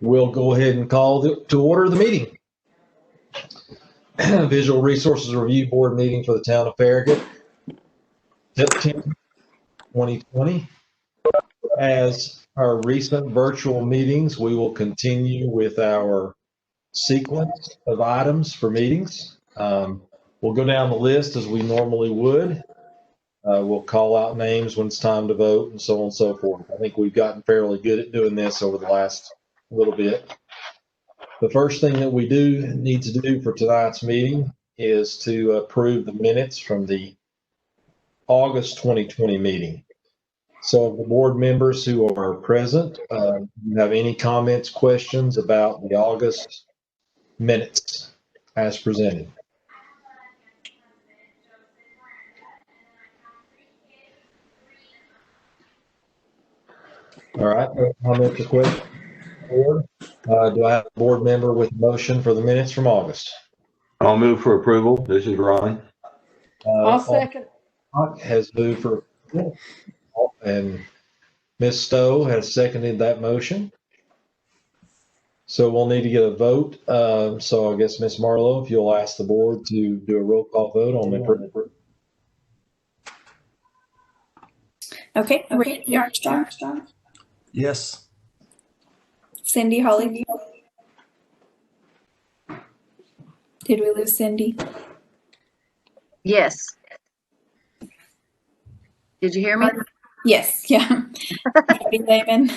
We'll go ahead and call to order the meeting. Visual Resources Review Board meeting for the town of Farragut, September 2020. As our recent virtual meetings, we will continue with our sequence of items for meetings. We'll go down the list as we normally would. We'll call out names when it's time to vote and so on and so forth. I think we've gotten fairly good at doing this over the last little bit. The first thing that we need to do for tonight's meeting is to approve the minutes from the August 2020 meeting. So the board members who are present, you have any comments, questions about the August minutes as presented? All right, comments or questions? Do I have a board member with motion for the minutes from August? I'll move for approval. This is Ron. I'll second. Has moved for approval, and Ms. Stowe has seconded that motion. So we'll need to get a vote. So I guess Ms. Marlowe, if you'll ask the board to do a roll call vote on the approval. Okay, Randy Armstrong. Yes. Cindy Holly. Did we lose Cindy? Yes. Did you hear me? Yes, yeah. Marty Lehman.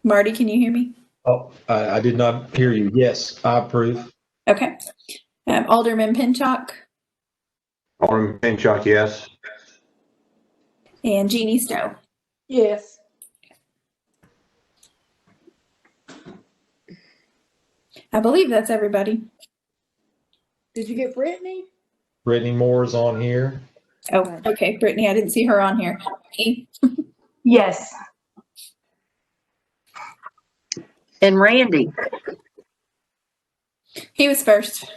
Marty, can you hear me? Oh, I did not hear you. Yes, I approve. Okay. Alderman Pinchuk. Alderman Pinchuk, yes. And Jeannie Stowe. Yes. I believe that's everybody. Did you get Brittany? Brittany Moore is on here. Oh, okay. Brittany, I didn't see her on here. Yes. And Randy? He was first.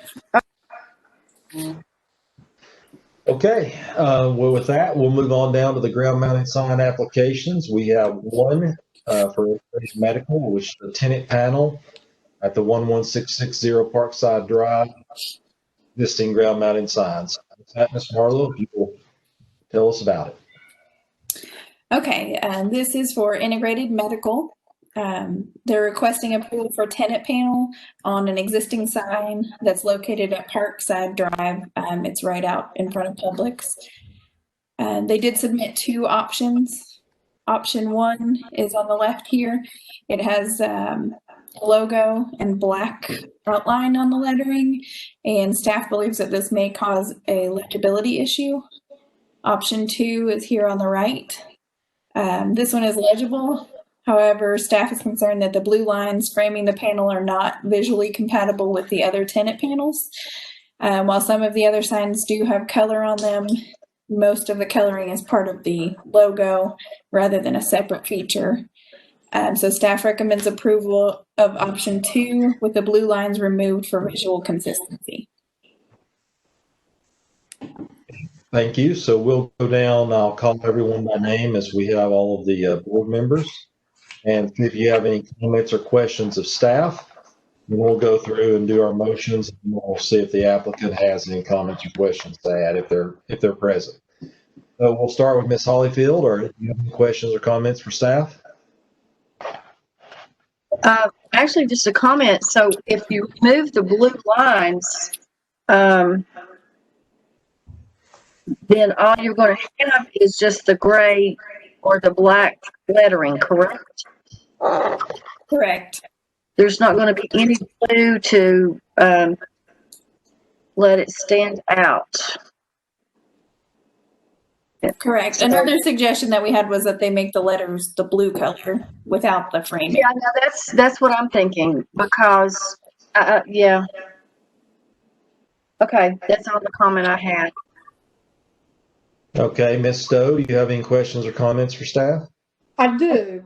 Okay, well, with that, we'll move on down to the ground mounted sign applications. We have one for medical, which is the tenant panel at the 11660 Parkside Drive, listing ground mounted signs. With that, Ms. Marlowe, if you will tell us about it. Okay, this is for integrated medical. They're requesting approval for tenant panel on an existing sign that's located at Parkside Drive. It's right out in front of Publix. They did submit two options. Option one is on the left here. It has logo and black outline on the lettering, and staff believes that this may cause a legibility issue. Option two is here on the right. This one is legible. However, staff is concerned that the blue lines framing the panel are not visually compatible with the other tenant panels. While some of the other signs do have color on them, most of the coloring is part of the logo rather than a separate feature. So staff recommends approval of option two with the blue lines removed for visual consistency. Thank you. So we'll go down. I'll call everyone by name as we have all of the board members. And if you have any comments or questions of staff, then we'll go through and do our motions, and we'll see if the applicant has any comments or questions to add if they're present. So we'll start with Ms. Hollyfield. Or do you have any questions or comments for staff? Actually, just a comment. So if you remove the blue lines, then all you're going to have is just the gray or the black lettering, correct? Correct. There's not going to be any blue to let it stand out. Correct. Another suggestion that we had was that they make the letters the blue color without the framing. Yeah, no, that's what I'm thinking, because yeah. Okay, that's all the comment I had. Okay, Ms. Stowe, do you have any questions or comments for staff? I do.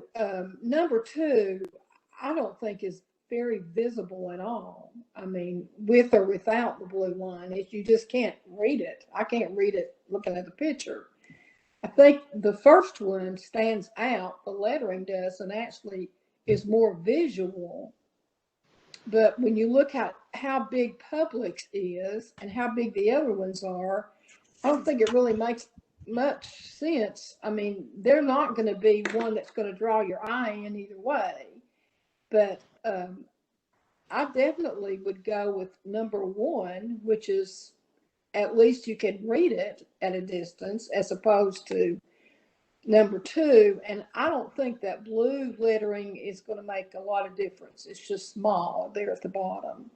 Number two, I don't think is very visible at all. I mean, with or without the blue line, you just can't read it. I can't read it looking at the picture. I think the first one stands out, the lettering does, and actually is more visual. But when you look at how big Publix is and how big the other ones are, I don't think it really makes much sense. I mean, they're not going to be one that's going to draw your eye in either way. But I definitely would go with number one, which is at least you can read it at a distance, as opposed to number two. And I don't think that blue lettering is going to make a lot of difference. It's just small there at the bottom.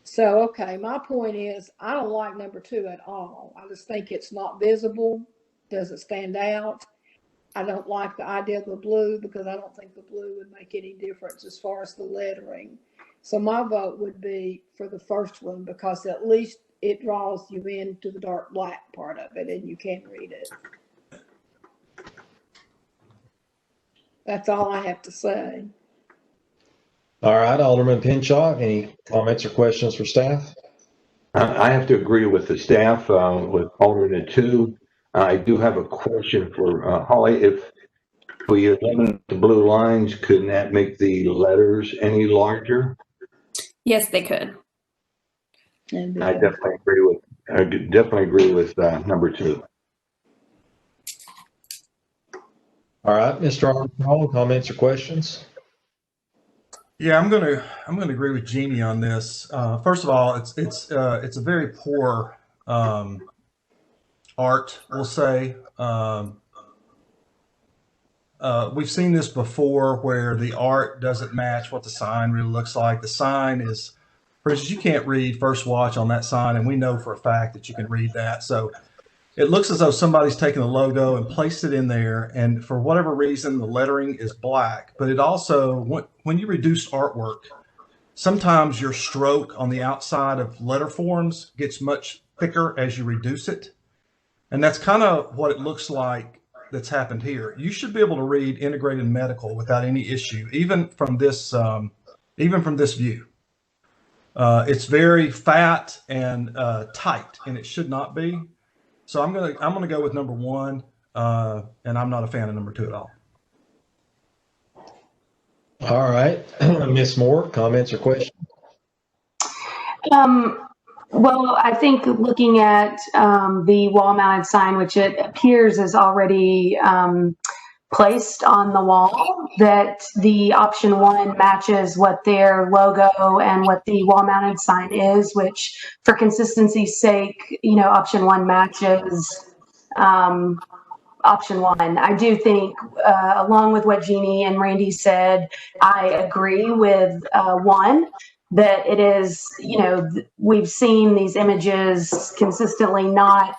So, okay, my point is I don't like number two at all. I just think it's not visible, doesn't stand out. I don't like the idea of the blue because I don't think the blue would make any difference as far as the lettering. So my vote would be for the first one because at least it draws you into the dark black part of it and you can read it. That's all I have to say. All right, Alderman Pinchot, any comments or questions for staff? I have to agree with the staff, with alternate two. I do have a question for Holly. If we eliminate the blue lines, couldn't that make the letters any larger? Yes, they could. I definitely agree with number two. All right, Mr. Armstrong, comments or questions? Yeah, I'm gonna agree with Jeannie on this. First of all, it's a very poor art, we'll say. We've seen this before where the art doesn't match what the sign really looks like. The sign is, for instance, you can't read First Watch on that sign, and we know for a fact that you can read that. So it looks as though somebody's taken the logo and placed it in there, and for whatever reason, the lettering is black. But it also, when you reduce artwork, sometimes your stroke on the outside of letter forms gets much thicker as you reduce it. And that's kind of what it looks like that's happened here. You should be able to read integrated medical without any issue, even from this view. It's very fat and tight, and it should not be. So I'm gonna go with number one, and I'm not a fan of number two at all. All right, Ms. Moore, comments or questions? Well, I think looking at the wall-mounted sign, which it appears is already placed on the wall, that the option one matches what their logo and what the wall-mounted sign is, which for consistency's sake, option one matches option one. I do think, along with what Jeannie and Randy said, I agree with one, that it is, we've seen these images consistently not,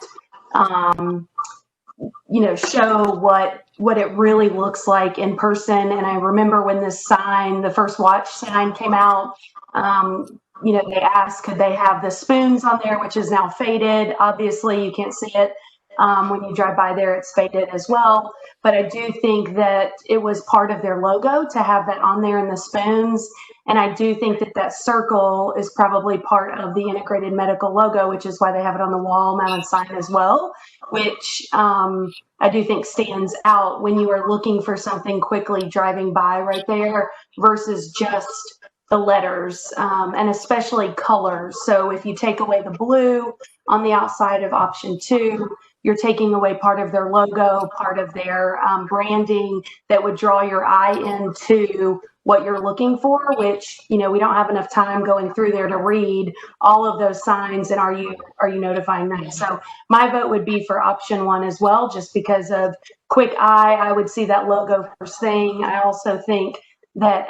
show what it really looks like in person. And I remember when this sign, the First Watch sign came out, they asked, could they have the spoons on there, which is now faded. Obviously, you can't see it. When you drive by there, it's faded as well. But I do think that it was part of their logo to have that on there in the spoons. And I do think that that circle is probably part of the integrated medical logo, which is why they have it on the wall mounted sign as well, which I do think stands out when you are looking for something quickly driving by right there versus just the letters, and especially colors. So if you take away the blue on the outside of option two, you're taking away part of their logo, part of their branding that would draw your eye into what you're looking for, which, we don't have enough time going through there to read all of those signs. And are you notifying them? So my vote would be for option one as well, just because of quick eye. I would see that logo first thing. I also think that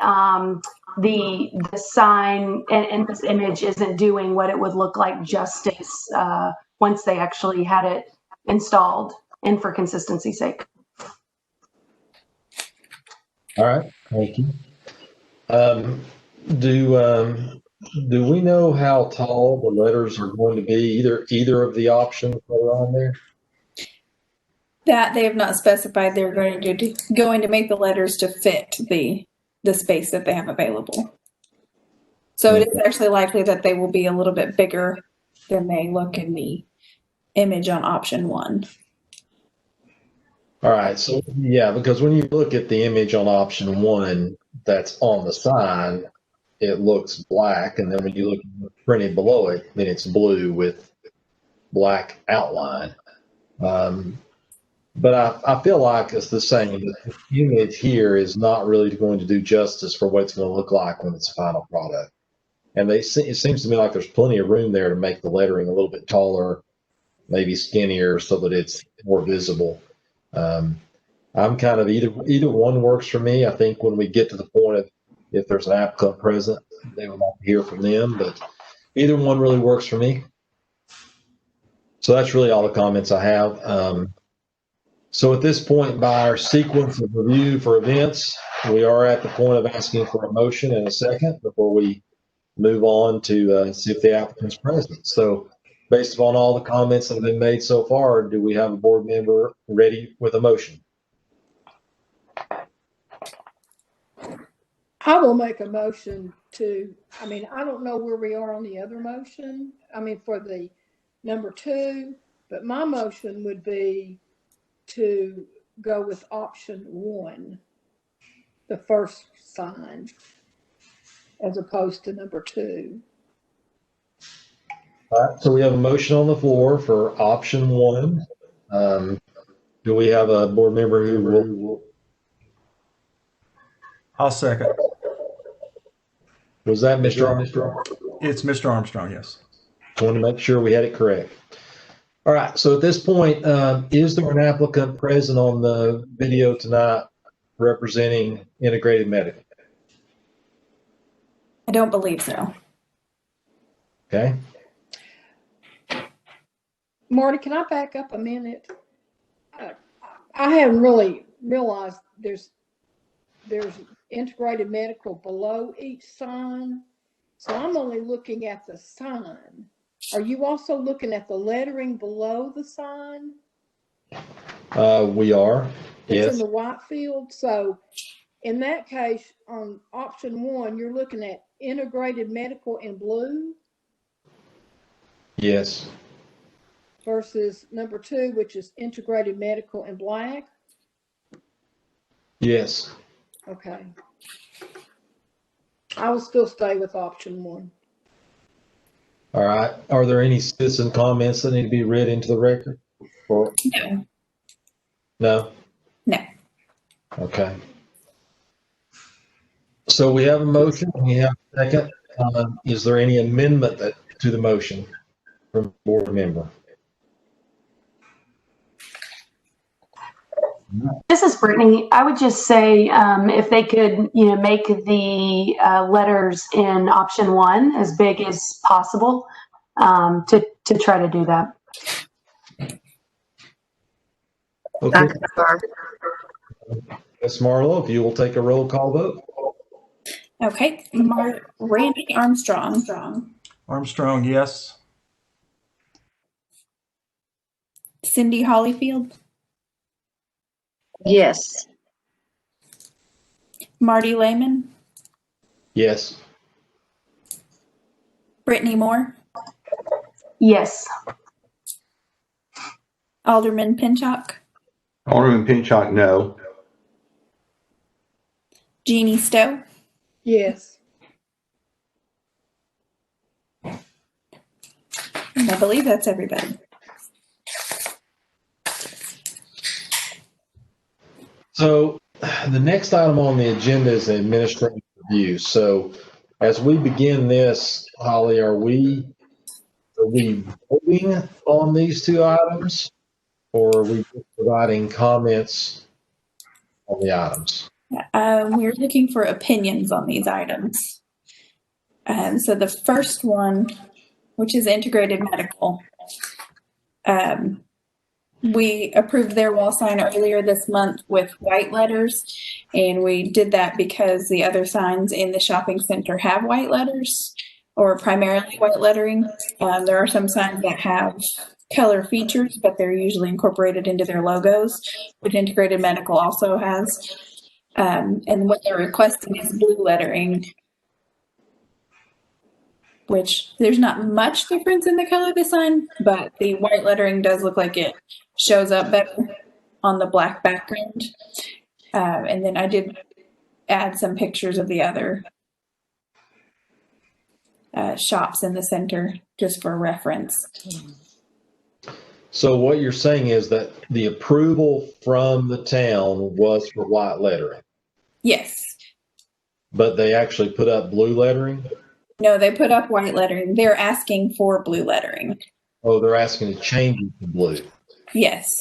the sign and this image isn't doing what it would look like justice once they actually had it installed, and for consistency's sake. All right, thank you. Do we know how tall the letters are going to be, either of the options that are on there? That they have not specified. They're going to make the letters to fit the space that they have available. So it is actually likely that they will be a little bit bigger than they look in the image on option one. All right, so yeah, because when you look at the image on option one that's on the sign, it looks black, and then when you look printed below it, then it's blue with black outline. But I feel like it's the same. The image here is not really going to do justice for what it's going to look like when it's a final product. And it seems to me like there's plenty of room there to make the lettering a little bit taller, maybe skinnier, so that it's more visible. I'm kind of either one works for me. I think when we get to the point of if there's an applicant present, they would like to hear from them, but either one really works for me. So that's really all the comments I have. So at this point, by our sequence of review for events, we are at the point of asking for a motion in a second before we move on to see if the applicant's present. So based upon all the comments that have been made so far, do we have a board member ready with a motion? I will make a motion to, I don't know where we are on the other motion. For the number 2, but my motion would be to go with option 1, the first sign, as opposed to number 2. All right, so we have a motion on the floor for option 1. Do we have a board member who will? I'll second. Was that Mr. Armstrong? It's Mr. Armstrong, yes. I want to make sure we had it correct. All right, so at this point, is there an applicant present on the video tonight representing Integrated Medical? I don't believe so. Okay. Marty, can I back up a minute? I haven't really realized there's Integrated Medical below each sign. So I'm only looking at the sign. Are you also looking at the lettering below the sign? We are. It's Yes. in the white field. So in that case, on option 1, you're looking at Integrated Medical in blue Yes. versus number 2, which is Integrated Medical in black. Yes. Okay. I will still stay with option 1. All right. Are there any citizen comments that need to be read into the record? Or No. no? No. Okay. So we have a motion. We have a second. Is there any amendment to the motion from a board member? This is Brittany. I would just say if they could, make the letters in option 1 as big as possible to try to do that. Okay. Ms. Marlowe, if you will take a roll call vote. Okay. Randy Armstrong. Armstrong, yes. Cindy Hollyfield. Yes. Marty Lehman. Yes. Brittany Moore. Yes. Alderman Pinchot. Alderman Pinchot, no. Jeannie Stowe. Yes. And I believe that's everybody. So the next item on the agenda is the administrative review. So as we begin this, Holly, are we voting on these 2 items, or are we just providing comments on the items? We're looking for opinions on these items. So the first one, which is Integrated Medical, we approved their wall sign earlier this month with white letters, and we did that because the other signs in the shopping center have white letters, or primarily white lettering. There are some signs that have color features, but they're usually incorporated into their logos, which Integrated Medical also has. And what they're requesting is blue lettering, which there's not much difference in the color of the sign, but the white lettering does look like it shows up better. on the black background. And then I did add some pictures of the other shops in the center just for reference. So what you're saying is that the approval from the town was for white lettering, Yes. but they actually put up blue lettering? No, they put up white lettering. They're asking for blue lettering. Oh, they're asking to change it to blue. Yes.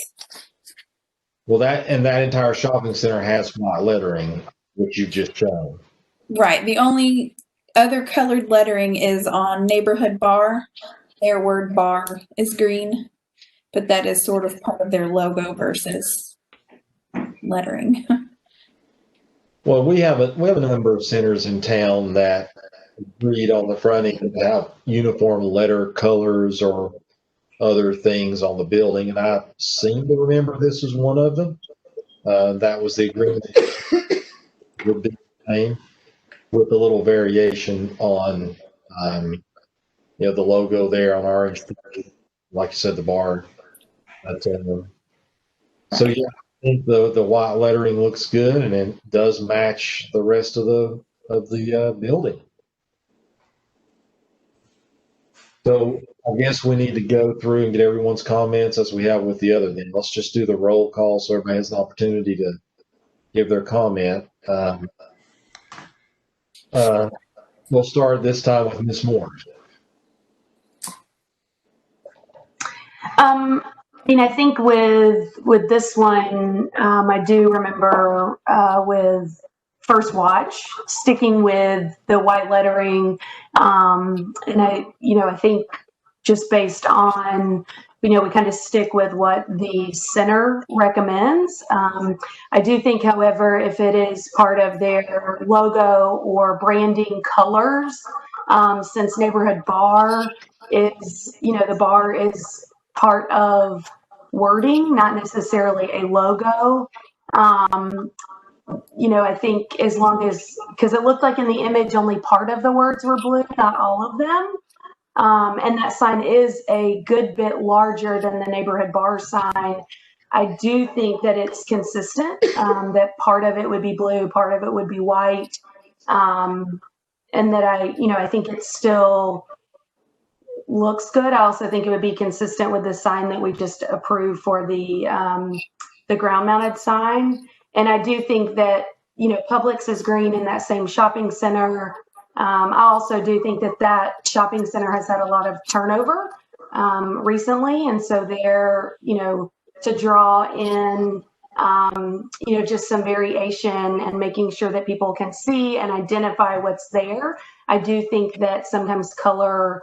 Well, that entire shopping center has white lettering, which you've just shown. Right. The only other colored lettering is on Neighborhood Bar. Their word bar is green, but that is sort of part of their logo versus lettering. Well, we have a number of centers in town that read on the front end have uniform letter colors or other things on the building, and I seem to remember this was one of them. That was the agreement would be the same with a little variation on, the logo there on orange, like you said, the bar. But, so yeah, I think the white lettering looks good, and it does match the rest of the building. So I guess we need to go through and get everyone's comments as we have with the other. Then let's just do the roll call so everybody has an opportunity to give their comment. We'll start this time with Ms. Moore. I think with this one, I do remember with First Watch sticking with the white lettering, and I think just based on we kind of stick with what the center recommends. I do think, however, if it is part of their logo or branding colors, since Neighborhood Bar is the bar is part of wording, not necessarily a logo. I think as long as, because it looked like in the image only part of the words were blue, not all of them. And that sign is a good bit larger than the Neighborhood Bar sign. I do think that it's consistent, that part of it would be blue, part of it would be white. And that I think it still looks good. I also think it would be consistent with the sign that we just approved for the ground mounted sign. And I do think that, Publix is green in that same shopping center. I also do think that shopping center has had a lot of turnover recently. And so they're, to draw in, just some variation and making sure that people can see and identify what's there. I do think that sometimes color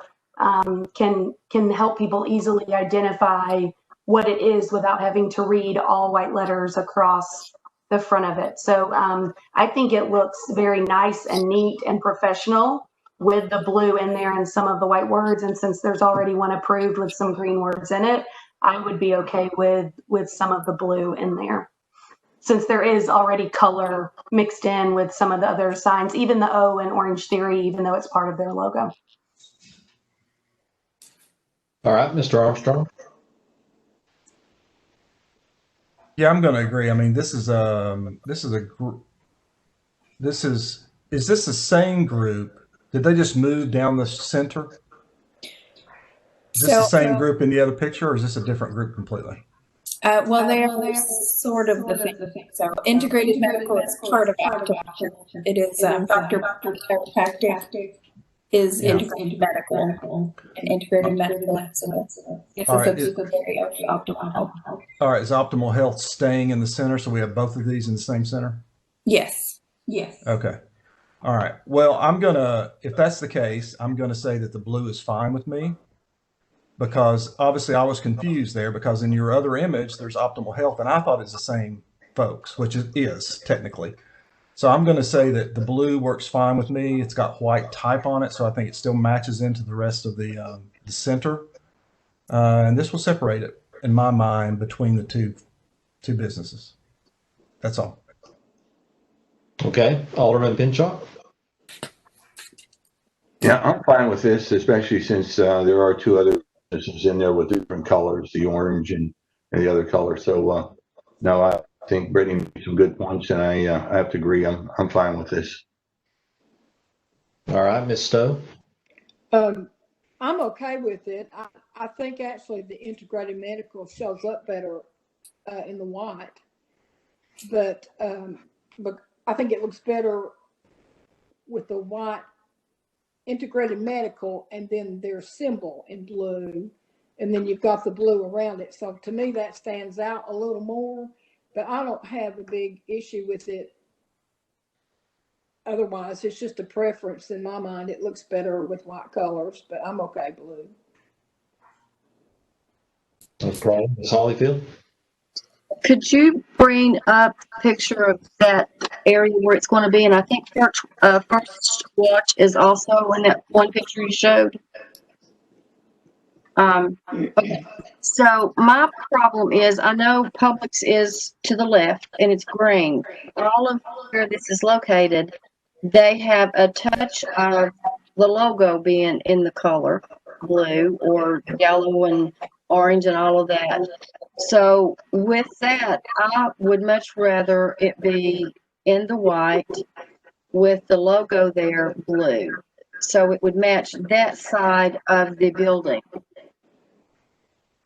can help people easily identify what it is without having to read all white letters across the front of it. So I think it looks very nice and neat and professional with the blue in there and some of the white words. And since there's already one approved with some green words in it, I would be okay with some of the blue in there, since there is already color mixed in with some of the other signs, even the O in Orange Theory, even though it's part of their logo. All right, Mr. Armstrong. Yeah, I'm going to agree. I mean, is this the same group? Did they just move down the center? Is this the same group in the other picture, or is this a different group completely? Well, they are sort of the thing. So integrated medical is part of optimal. It is Dr. Chiropractic is integrated medical, and integrated medical excellence. It's a subsidiary of Optimal Health. All right, is Optimal Health staying in the center? So we have both of these in the same center? Yes. Okay. All right. Well, if that's the case, I'm going to say that the blue is fine with me, because obviously I was confused there, because in your other image, there's Optimal Health, and I thought it's the same folks, which it is technically. So I'm going to say that the blue works fine with me. It's got white type on it, so I think it still matches into the rest of the center. And this will separate it, in my mind, between the two businesses. That's all. Okay, Alderman Pinchot. Yeah, I'm fine with this, especially since there are two other businesses in there with different colors, the orange and the other color. So no, I think Brittany made some good points, and I have to agree. I'm fine with this. All right, Ms. Stowe. I'm okay with it. I think actually the integrated medical shows up better in the white, but I think it looks better with the white integrated medical and then their symbol in blue, and then you've got the blue around it. So to me, that stands out a little more, but I don't have a big issue with it. Otherwise, it's just a preference in my mind. It looks better with white colors, but I'm okay blue. Okay, Ms. Hollyfield. Could you bring up a picture of that area where it's going to be? And I think First Watch is also in that one picture you showed. Okay. So my problem is, I know Publix is to the left and it's green. All of where this is located, they have a touch of the logo being in the color blue or yellow and orange and all of that. So with that, I would much rather it be in the white with the logo there blue. So it would match that side of the building.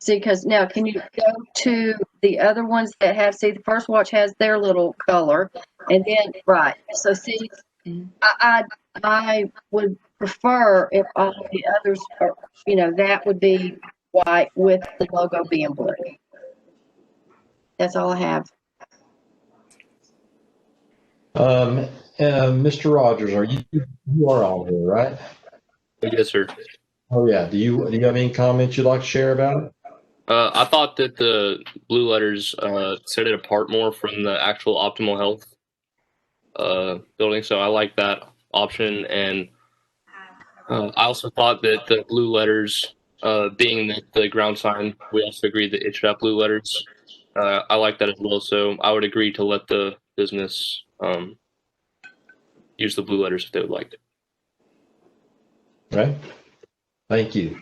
See, because now can you go to the other ones that have, see, the First Watch has their little color, and then, right, so see, I would prefer if all the others are, you know, that would be white with the logo being blue. That's all I have. Mr. Rogers, you are on here, right? Yes, sir. Oh yeah. Do you have any comments you'd like to share about it? I thought that the blue letters set it apart more from the actual Optimal Health building, so I like that option. And I also thought that the blue letters, being that the ground sign, we also agreed that it should have blue letters. I like that as well, so I would agree to let the business use the blue letters if they would like to. Right. Thank you.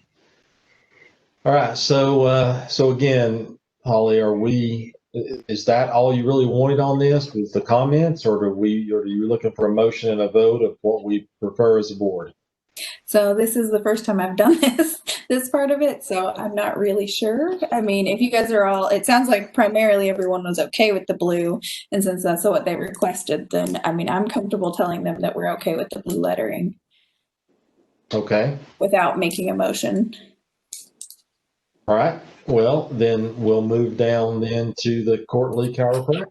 All right. So again, Holly, is that all you really wanted on this with the comments, or are you looking for a motion and a vote of what we prefer as a board? So this is the first time I've done this part of it, so I'm not really sure. I mean, if you guys are all, it sounds like primarily everyone was okay with the blue, and since that's what they requested, then I mean, I'm comfortable telling them that we're okay with the blue lettering. Okay. Without making a motion. All right. Well, then we'll move down then to the Courtly Chiropractic.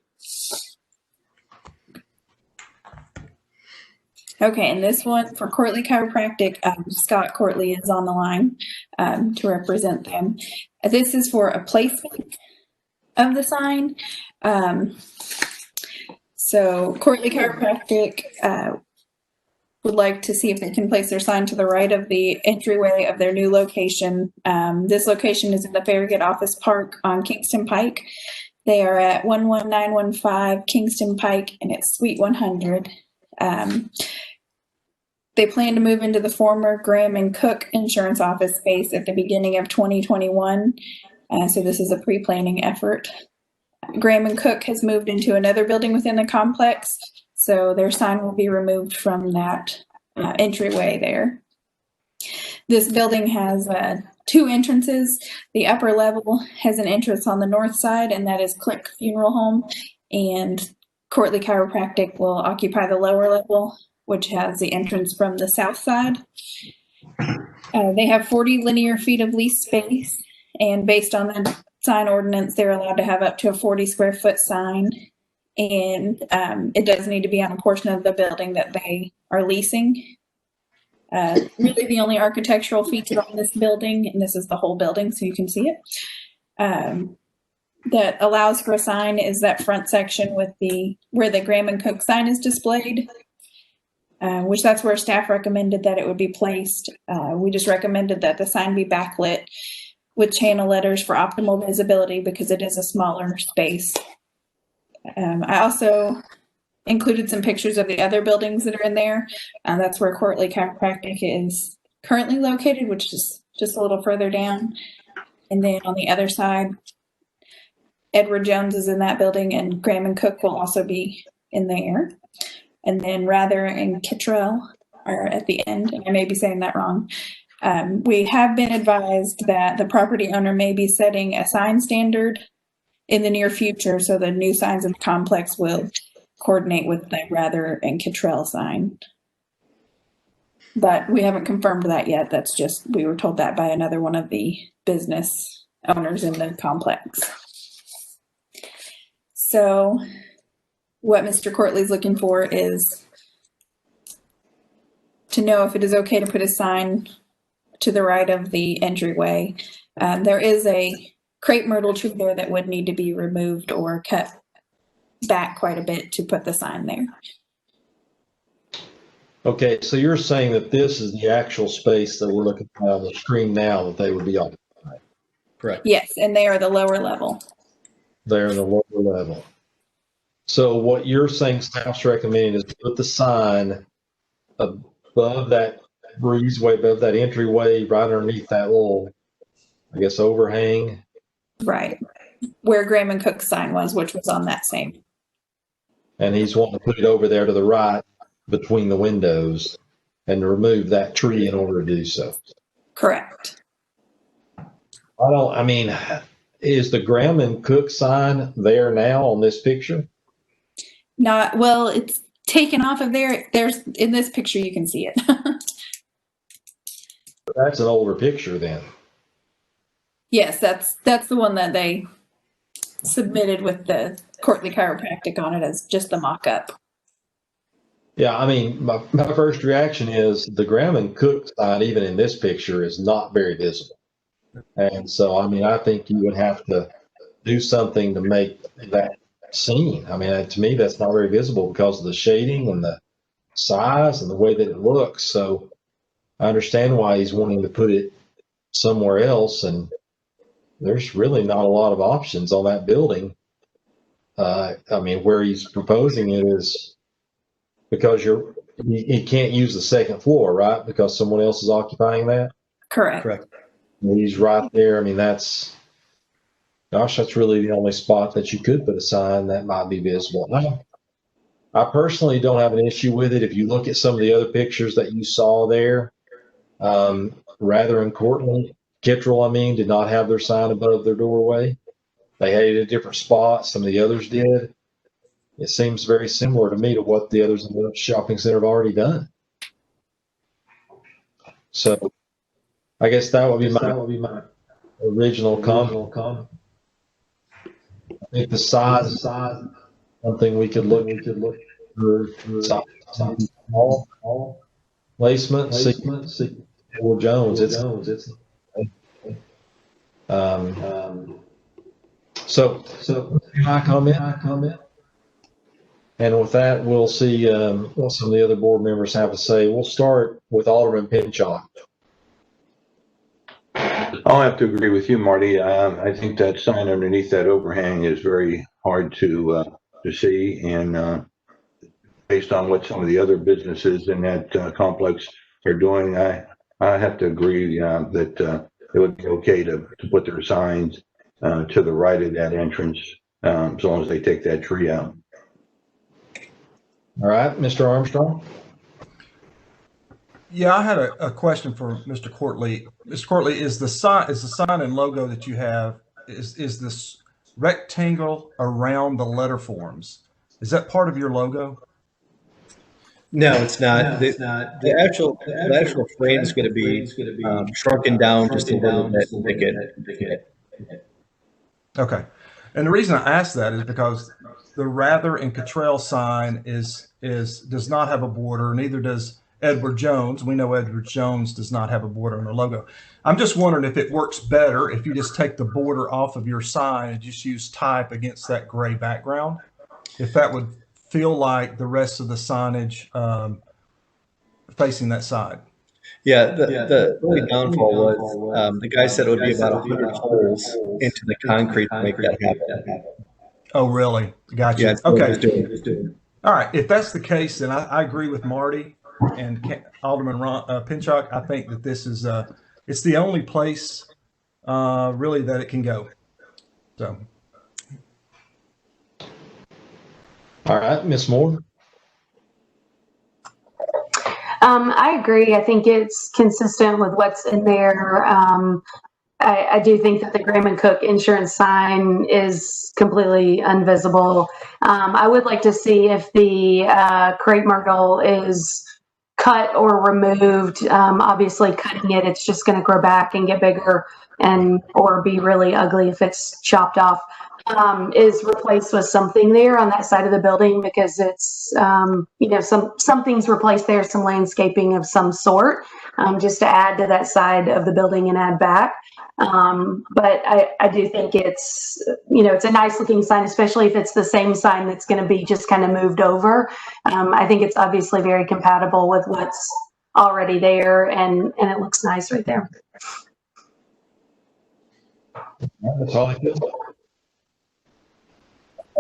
Okay, and this one for Courtly Chiropractic, Scott Courtly is on the line to represent them. This is for a placement of the sign. So Courtly Chiropractic would like to see if they can place their sign to the right of the entryway of their new location. This location is in the Farragut Office Park on Kingston Pike. They are at 11915 Kingston Pike, and it's Suite 100. They plan to move into the former Graham and Cook insurance office space at the beginning of 2021. So this is a pre-planning effort. Graham and Cook has moved into another building within the complex, so their sign will be removed from that entryway there. This building has 2 entrances. The upper level has an entrance on the north side, and that is Click Funeral Home, and Courtly Chiropractic will occupy the lower level, which has the entrance from the south side. They have 40 linear feet of leased space, and based on the sign ordinance, they're allowed to have up to a 40 square foot sign, and it does need to be on a portion of the building that they are leasing. Really the only architectural feature on this building, and this is the whole building so you can see it, that allows for a sign is that front section with where the Graham and Cook sign is displayed. Which that's where staff recommended that it would be placed. We just recommended that the sign be backlit with channel letters for optimal visibility because it is a smaller space. I also included some pictures of the other buildings that are in there. That's where Courtly Chiropractic is currently located, which is just a little further down. And then on the other side, Edward Jones is in that building, and Graham and Cook will also be in there. And then Rather and Kittrell are at the end, and I may be saying that wrong. We have been advised that the property owner may be setting a sign standard in the near future, so the new signs in the complex will coordinate with the Rather and Kittrell sign. But we haven't confirmed that yet. That's just, we were told that by another one of the business owners in the complex. So what Mr. Courtley's looking for is to know if it is okay to put a sign to the right of the entryway. There is a crepe myrtle tree there that would need to be removed or cut back quite a bit to put the sign there. Okay, so you're saying that this is the actual space that we're looking at on the screen now that they would be on. Correct. Yes, and they are the lower level. They're in the lower level. So what you're saying staff's recommending is to put the sign above that breezeway, above that entryway, right underneath that little, I guess, overhang. Right. Where Graham and Cook's sign was, which was on that same. And he's wanting to put it over there to the right between the windows and to remove that tree in order to do so. Correct. Is the Graham and Cook sign there now on this picture? Not, well, it's taken off of there. There's, in this picture, you can see it. That's an older picture then. Yes, that's the one that they submitted with the Courtley Chiropractic on it as just the mock-up. Yeah, I mean, my first reaction is the Graham and Cook sign, even in this picture, is not very visible. And so, I mean, I think you would have to do something to make that seen. I mean, to me, that's not very visible because of the shading and the size and the way that it looks. So I understand why he's wanting to put it somewhere else. And there's really not a lot of options on that building. I mean, where he's proposing it is because he can't use the second floor, right? Because someone else is occupying that. Correct. He's right there. I mean, that's really the only spot that you could put a sign that might be visible. I personally don't have an issue with it. If you look at some of the other pictures that you saw there, Rather and Kittrell, did not have their sign above their doorway. They had it at different spots. Some of the others did. It seems very similar to me to what the others in the shopping center have already done. So I guess that would be my original comment. I think the size, something we could look for all placement, see or Jones. So my comment. And with that, we'll see what some of the other board members have to say. We'll start with Alderman Pinchot. I'll have to agree with you, Marty. I think that sign underneath that overhang is very hard to see, and based on what some of the other businesses in that complex are doing, I have to agree that it would be okay to put their signs to the right of that entrance, as long as they take that tree out. All right, Mr. Armstrong. Yeah, I had a question for Mr. Courtley. Mr. Courtley, is the sign and logo that you have, is this rectangle around the letter forms? Is that part of your logo? No, it's not. The actual frame is going to be shrunken down just a little bit to make it. Okay. And the reason I ask that is because the Rather and Kittrell sign does not have a border, neither does Edward Jones. We know Edward Jones does not have a border on the logo. I'm just wondering if it works better if you just take the border off of your sign and just use type against that gray background. If that would feel like the rest of the signage facing that side. Yeah, the only downfall was the guy said it would be about 100 holes into the concrete to make that happen. Oh, really? Gotcha. Yeah, okay. All right. If that's the case, then I agree with Marty and Alderman Pinchot. I think that this is it's the only place really that it can go. So All right, Ms. Moore. I agree. I think it's consistent with what's in there. I do think that the Graham and Cook insurance sign is completely invisible. I would like to see if the crepe myrtle is cut or removed. Obviously, cutting it, it's just going to grow back and get bigger, and or be really ugly if it's chopped off. Is replaced with something there on that side of the building, because it's something's replaced there, some landscaping of some sort, just to add to that side of the building and add back. But I do think it's a nice looking sign, especially if it's the same sign that's going to be just kind of moved over. I think it's obviously very compatible with what's already there, and it looks nice right there. That's all I could.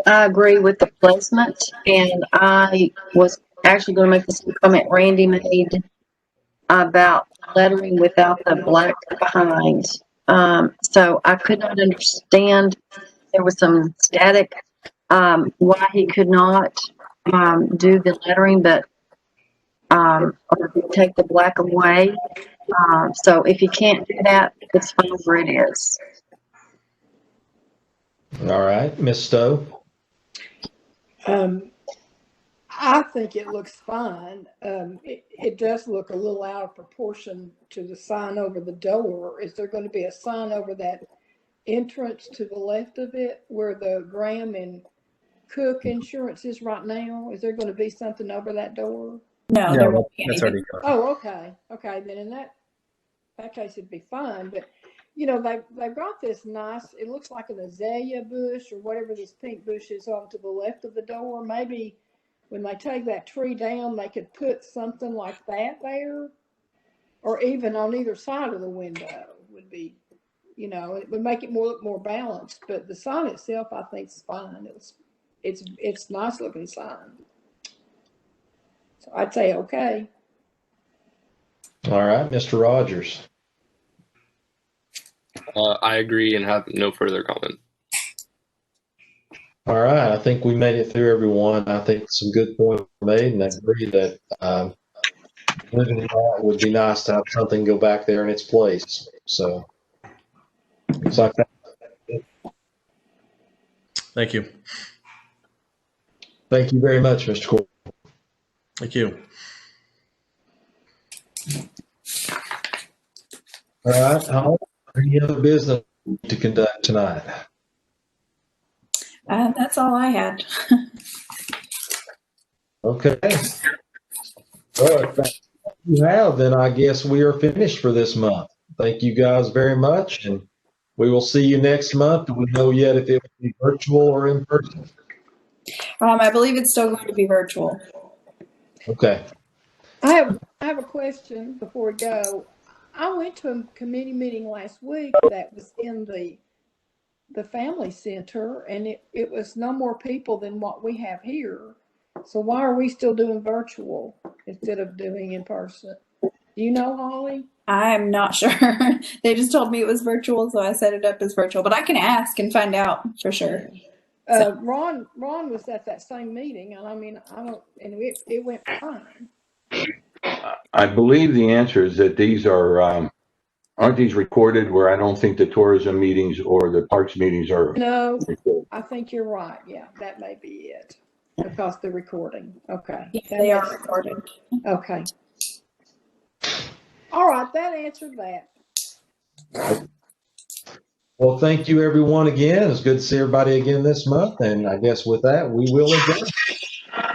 I agree with the placement, and I was actually going to make the same comment Randy made about lettering without the black behind. So I could not understand. There was some static why he could not do the lettering, but or take the black away. So if you can't do that, it's fine where it is. All right, Ms. Stowe. I think it looks fine. It does look a little out of proportion to the sign over the door. Is there going to be a sign over that entrance to the left of it where the Graham and Cook insurance is right now? Is there going to be something over that door? No, there won't be That's anything. already gone. Oh, okay. Okay, then in that case it'd be fine. But they've got this nice, it looks like an azalea bush or whatever this pink bush is on to the left of the door. Maybe when they take that tree down, they could put something like that there, or even on either side of the window would be, it would make it look more balanced. But the sign itself, I think, is fine. It's nice looking sign. So I'd say okay. All right, Mr. Rogers. I agree and have no further comment. All right, I think we made it through everyone. I think some good points were made, and I agree that living in that would be nice to have something go back there in its place. So looks like that. Thank you. Thank you very much, Mr. Court. Thank you. All right, any other business to conduct tonight? That's all I had. Okay. Well, if that's what you have, then I guess we are finished for this month. Thank you guys very much, and we will see you next month. Do we know yet if it will be virtual or in person? I believe it's still going to be virtual. Okay. I have a question before we go. I went to a committee meeting last week that was in the family center, and it was no more people than what we have here. So why are we still doing virtual instead of doing in person? Do you know, Holly? I'm not sure. They just told me it was virtual, so I set it up as virtual. But I can ask and find out for sure. Ron was at that same meeting, and it went fine. I believe the answer is that these aren't these recorded, where I don't think the tourism meetings or the parks meetings are. No, recorded. I think you're right. Yeah, that may be it, because they're recording. Okay. Yeah, they are recorded. Okay. All right, that answered that. Well, thank you everyone again. It's good to see everybody again this month, and I guess with that, we will adjourn.